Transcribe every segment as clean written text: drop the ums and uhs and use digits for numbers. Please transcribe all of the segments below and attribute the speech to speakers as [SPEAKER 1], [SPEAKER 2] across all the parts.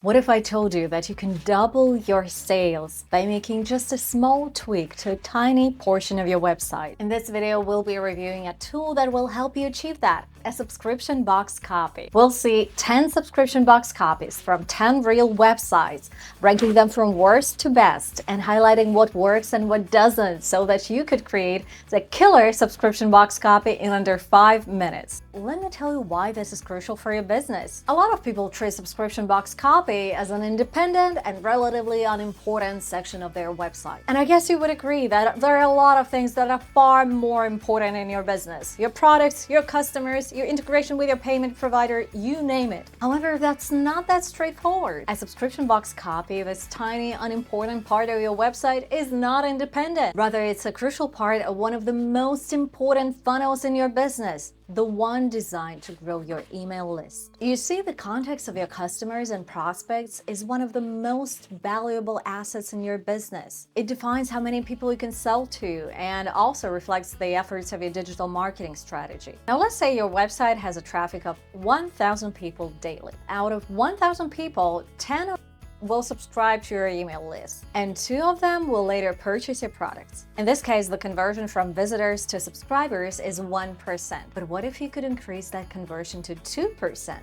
[SPEAKER 1] What if I told you that you can double your sales by making just a small tweak to a tiny portion of your website? In this video, we'll be reviewing a tool that will help you achieve that, a subscription box copy. We'll see 10 subscription box copies from 10 real websites, ranking them from worst to best and highlighting what works and what doesn't so that you could create the killer subscription box copy in under 5 minutes. Let me tell you why this is crucial for your business. A lot of people treat subscription box copy as an independent and relatively unimportant section of their website. And I guess you would agree that there are a lot of things that are far more important in your business. Your products, your customers, your integration with your payment provider, you name it. However, that's not that straightforward. A subscription box copy, this tiny, unimportant part of your website, is not independent. Rather, it's a crucial part of one of the most important funnels in your business, the one designed to grow your email list. You see, the context of your customers and prospects is one of the most valuable assets in your business. It defines how many people you can sell to and also reflects the efforts of your digital marketing strategy. Now, let's say your website has a traffic of 1,000 people daily. Out of 1,000 people, 10 will subscribe to your email list, and 2 of them will later purchase your products. In this case, the conversion from visitors to subscribers is 1%. But what if you could increase that conversion to 2%?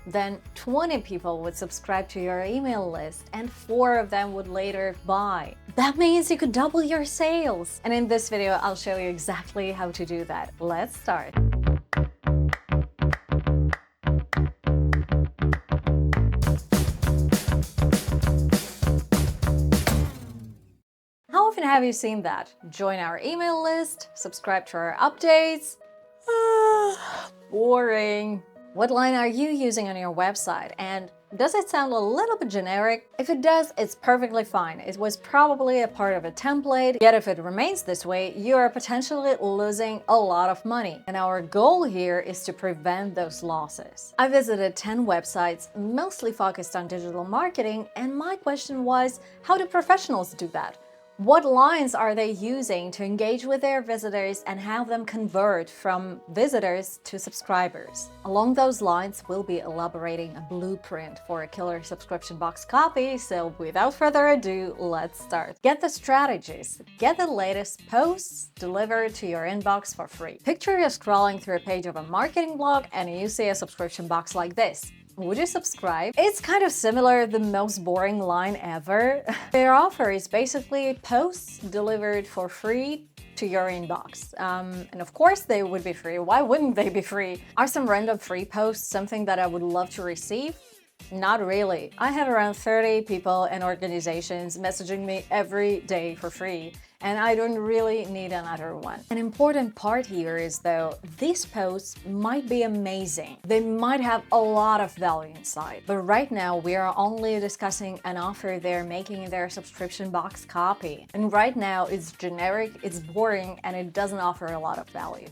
[SPEAKER 1] Then 20 people would subscribe to your email list and 4 of them would later buy. That means you could double your sales. And in this video, I'll show you exactly how to do that. Let's start. How often have you seen that? Join our email list, subscribe to our updates. Boring. What line are you using on your website? And does it sound a little bit generic? If it does, it's perfectly fine. It was probably a part of a template, yet if it remains this way, you are potentially losing a lot of money. And our goal here is to prevent those losses. I visited 10 websites, mostly focused on digital marketing, and my question was, how do professionals do that? What lines are they using to engage with their visitors and have them convert from visitors to subscribers? Along those lines, we'll be elaborating a blueprint for a killer subscription box copy, so without further ado, let's start. Get the strategies. Get the latest posts delivered to your inbox for free. Picture you're scrolling through a page of a marketing blog and you see a subscription box like this. Would you subscribe? It's kind of similar, the most boring line ever. Their offer is basically posts delivered for free to your inbox. And of course they would be free. Why wouldn't they be free? Are some random free posts something that I would love to receive? Not really. I have around 30 people and organizations messaging me every day for free, and I don't really need another one. An important part here is, though, these posts might be amazing. They might have a lot of value inside, but right now we are only discussing an offer they're making in their subscription box copy. And right now it's generic, it's boring, and it doesn't offer a lot of value.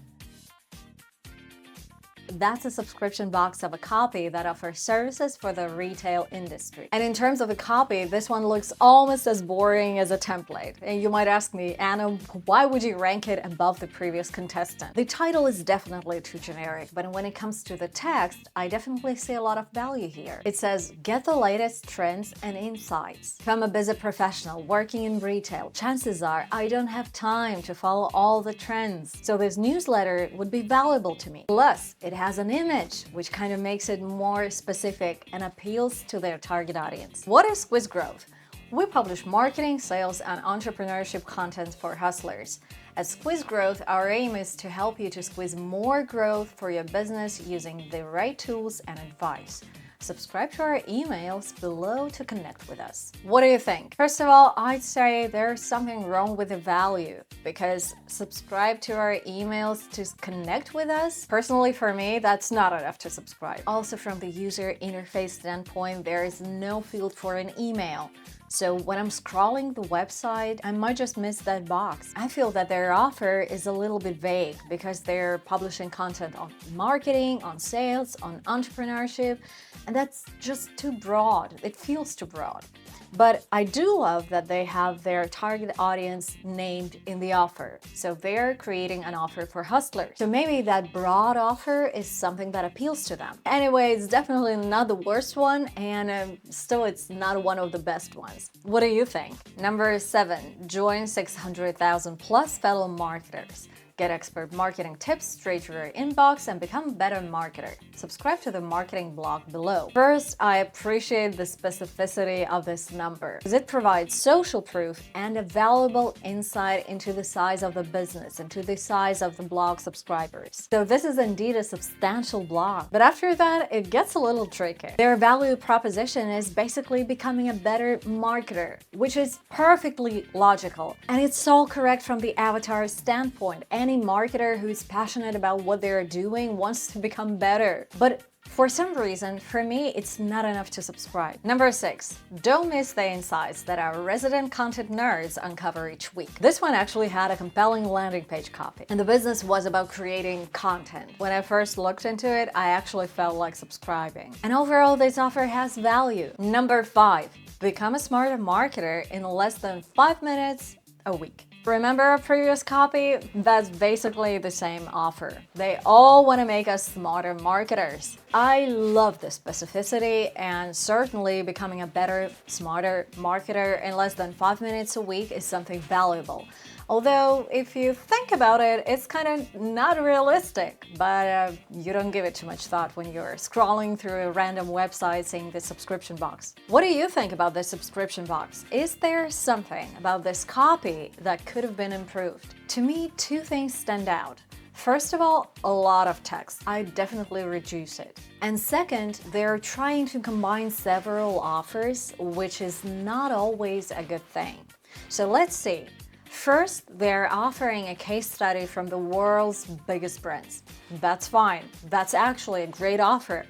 [SPEAKER 1] That's a subscription box of a copy that offers services for the retail industry. And in terms of a copy, this one looks almost as boring as a template. And you might ask me, Anna, why would you rank it above the previous contestant? The title is definitely too generic, but when it comes to the text, I definitely see a lot of value here. It says, get the latest trends and insights. If I'm a busy professional working in retail, chances are I don't have time to follow all the trends. So this newsletter would be valuable to me. Plus, it has an image, which kind of makes it more specific and appeals to their target audience. What is Squeeze Growth? We publish marketing, sales, and entrepreneurship content for hustlers. At Squeeze Growth, our aim is to help you to squeeze more growth for your business using the right tools and advice. Subscribe to our emails below to connect with us. What do you think? First of all, I'd say there's something wrong with the value, because subscribe to our emails to connect with us. Personally, for me, that's not enough to subscribe. Also, from the user interface standpoint, there is no field for an email. So when I'm scrolling the website, I might just miss that box. I feel that their offer is a little bit vague because they're publishing content on marketing, on sales, on entrepreneurship, and that's just too broad. It feels too broad. But I do love that they have their target audience named in the offer. So they're creating an offer for hustlers. So maybe that broad offer is something that appeals to them. Anyway, it's definitely not the worst one, and still it's not one of the best ones. What do you think? Number 7, join 600,000 plus fellow marketers. Get expert marketing tips straight to your inbox and become a better marketer. Subscribe to the marketing blog below. First, I appreciate the specificity of this number because it provides social proof and a valuable insight into the size of the business, into the size of the blog subscribers. So this is indeed a substantial blog. But after that, it gets a little tricky. Their value proposition is basically becoming a better marketer, which is perfectly logical. And it's all correct from the avatar standpoint. Any marketer who's passionate about what they're doing wants to become better. But for some reason, for me, it's not enough to subscribe. Number 6, don't miss the insights that our resident content nerds uncover each week. This one actually had a compelling landing page copy, and the business was about creating content. When I first looked into it, I actually felt like subscribing. And overall, this offer has value. Number 5, become a smarter marketer in less than 5 minutes a week. Remember our previous copy? That's basically the same offer. They all want to make us smarter marketers. I love the specificity, and certainly becoming a better, smarter marketer in less than 5 minutes a week is something valuable. Although, if you think about it, it's kind of not realistic, but you don't give it too much thought when you're scrolling through a random website seeing the subscription box. What do you think about this subscription box? Is there something about this copy that could have been improved? To me, 2 things stand out. First of all, a lot of text. I definitely reduce it. And second, they're trying to combine several offers, which is not always a good thing. So let's see. First, they're offering a case study from the world's biggest brands. That's fine. That's actually a great offer.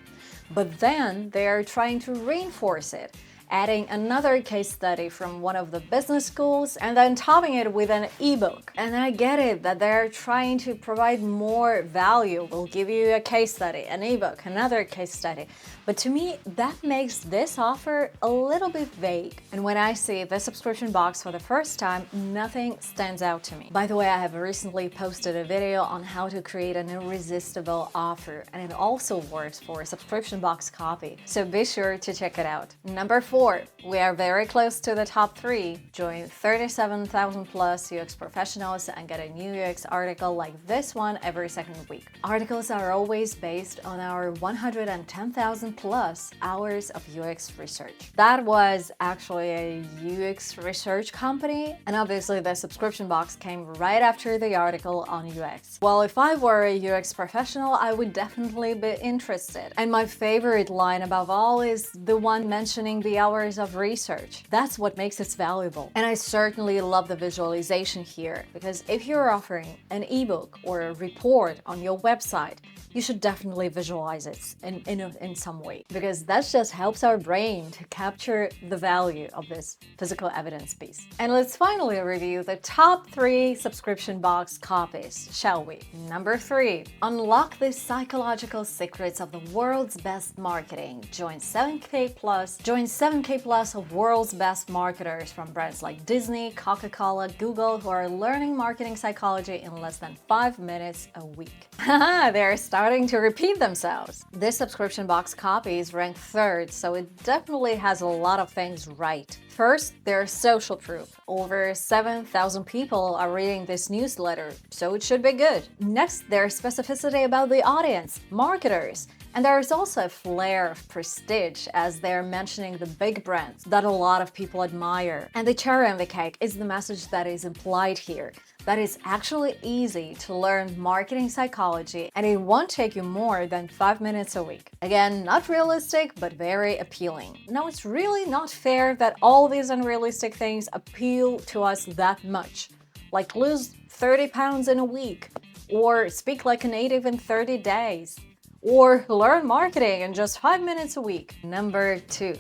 [SPEAKER 1] But then they're trying to reinforce it, adding another case study from one of the business schools and then topping it with an ebook. And I get it that they're trying to provide more value. We'll give you a case study, an ebook, another case study. But to me, that makes this offer a little bit vague. And when I see the subscription box for the first time, nothing stands out to me. By the way, I have recently posted a video on how to create an irresistible offer, and it also works for a subscription box copy. So be sure to check it out. Number 4, we are very close to the top 3. Join 37,000 plus UX professionals and get a new UX article like this one every second week. Articles are always based on our 110,000 plus hours of UX research. That was actually a UX research company, and obviously the subscription box came right after the article on UX. Well, if I were a UX professional, I would definitely be interested. And my favorite line above all is the one mentioning the hours of research. That's what makes it valuable. And I certainly love the visualization here, because if you're offering an ebook or a report on your website, you should definitely visualize it in some way, because that just helps our brain to capture the value of this physical evidence piece. And let's finally review the top 3 subscription box copies, shall we? Number 3, unlock the psychological secrets of the world's best marketing. Join 7K plus of world's best marketers from brands like Disney, Coca-Cola, Google, who are learning marketing psychology in less than 5 minutes a week. Haha, they're starting to repeat themselves. This subscription box copy is ranked 3rd, so it definitely has a lot of things right. First, their social proof. Over 7,000 people are reading this newsletter, so it should be good. Next, their specificity about the audience, marketers. And there's also a flair of prestige, as they're mentioning the big brands that a lot of people admire. And the cherry on the cake is the message that is implied here, that it's actually easy to learn marketing psychology, and it won't take you more than 5 minutes a week. Again, not realistic, but very appealing. Now, it's really not fair that all these unrealistic things appeal to us that much. Like lose 30 pounds in a week, or speak like a native in 30 days. Or learn marketing in just 5 minutes a week. Number 2.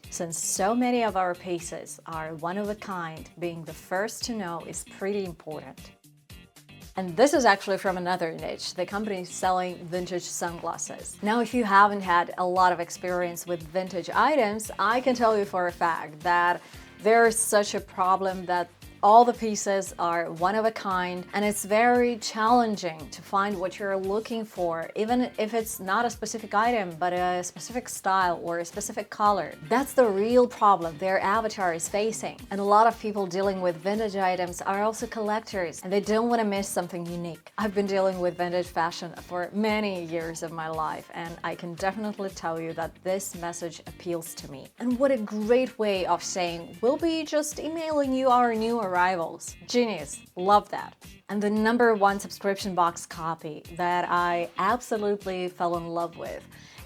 [SPEAKER 1] Since so many of our pieces are one of a kind, being the first to know is pretty important. And this is actually from another niche. The company is selling vintage sunglasses. Now, if you haven't had a lot of experience with vintage items, I can tell you for a fact that there's such a problem that all the pieces are one of a kind, and it's very challenging to find what you're looking for, even if it's not a specific item, but a specific style or a specific color. That's the real problem their avatar is facing. And a lot of people dealing with vintage items are also collectors, and they don't want to miss something unique. I've been dealing with vintage fashion for many years of my life, and I can definitely tell you that this message appeals to me. And what a great way of saying, we'll be just emailing you our new arrivals. Genius, love that. And the #1 subscription box copy that I absolutely fell in love with,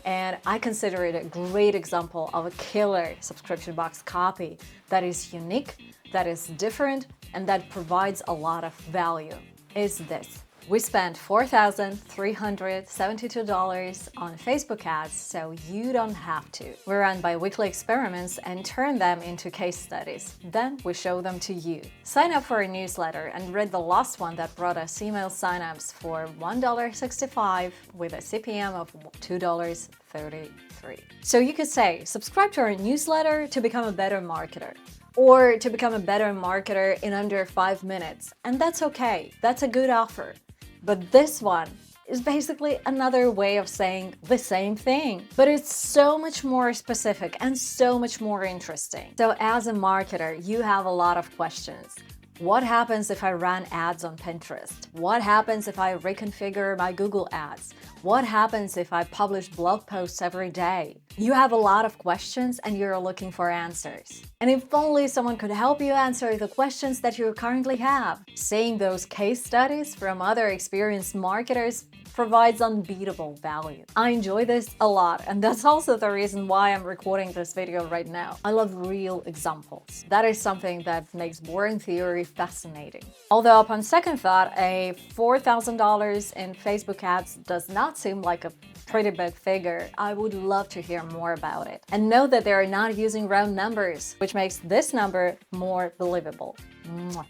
[SPEAKER 1] and I consider it a great example of a killer subscription box copy that is unique, that is different, and that provides a lot of value, is this. We spent $4,372 on Facebook ads, so you don't have to. We run bi-weekly experiments and turn them into case studies. Then we show them to you. Sign up for a newsletter and read the last one that brought us email signups for $1.65 with a CPM of $2.33. So you could say, subscribe to our newsletter to become a better marketer, or to become a better marketer in under 5 minutes. And that's okay. That's a good offer. But this one is basically another way of saying the same thing, but it's so much more specific and so much more interesting. So as a marketer, you have a lot of questions. What happens if I run ads on Pinterest? What happens if I reconfigure my Google ads? What happens if I publish blog posts every day? You have a lot of questions and you're looking for answers. And if only someone could help you answer the questions that you currently have. Seeing those case studies from other experienced marketers provides unbeatable value. I enjoy this a lot, and that's also the reason why I'm recording this video right now. I love real examples. That is something that makes boring theory fascinating. Although upon second thought, a $4,000 in Facebook ads does not seem like a pretty big figure, I would love to hear more about it. And know that they are not using round numbers, which makes this number more believable. Mwah.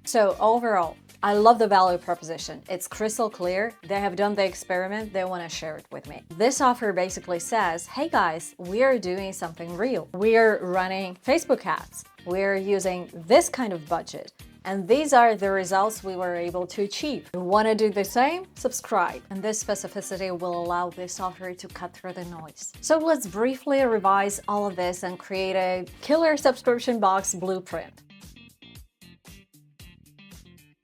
[SPEAKER 1] So overall, I love the value proposition. It's crystal clear. They have done the experiment. They want to share it with me. This offer basically says, hey guys, we are doing something real. We're running Facebook ads. We're using this kind of budget. And these are the results we were able to achieve. You want to do the same? Subscribe. And this specificity will allow this offer to cut through the noise. So let's briefly revise all of this and create a killer subscription box blueprint.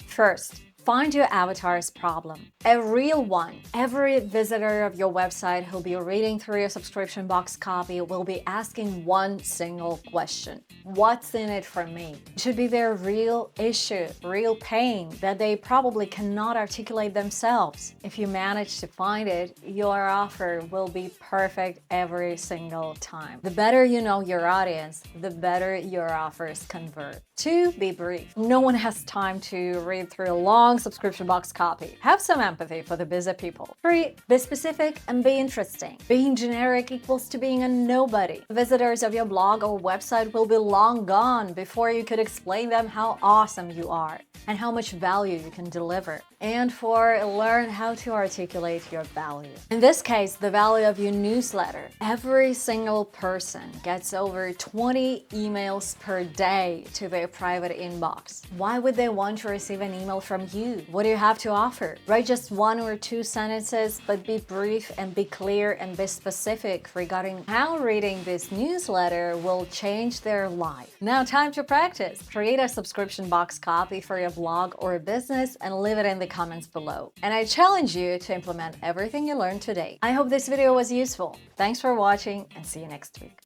[SPEAKER 1] First, find your avatar's problem, a real one. Every visitor of your website who'll be reading through your subscription box copy will be asking one single question. What's in it for me? It should be their real issue, real pain that they probably cannot articulate themselves. If you manage to find it, your offer will be perfect every single time. The better you know your audience, the better your offers convert. 2, be brief. No one has time to read through a long subscription box copy. Have some empathy for the busy people. 3, be specific and be interesting. Being generic equals to being a nobody. Visitors of your blog or website will be long gone before you could explain them how awesome you are and how much value you can deliver. And 4, learn how to articulate your value. In this case, the value of your newsletter. Every single person gets over 20 emails per day to their private inbox. Why would they want to receive an email from you? What do you have to offer? Write just 1 or 2 sentences, but be brief and be clear and be specific regarding how reading this newsletter will change their life. Now, time to practice. Create a subscription box copy for your blog or business and leave it in the comments below. And I challenge you to implement everything you learned today. I hope this video was useful. Thanks for watching and see you next week.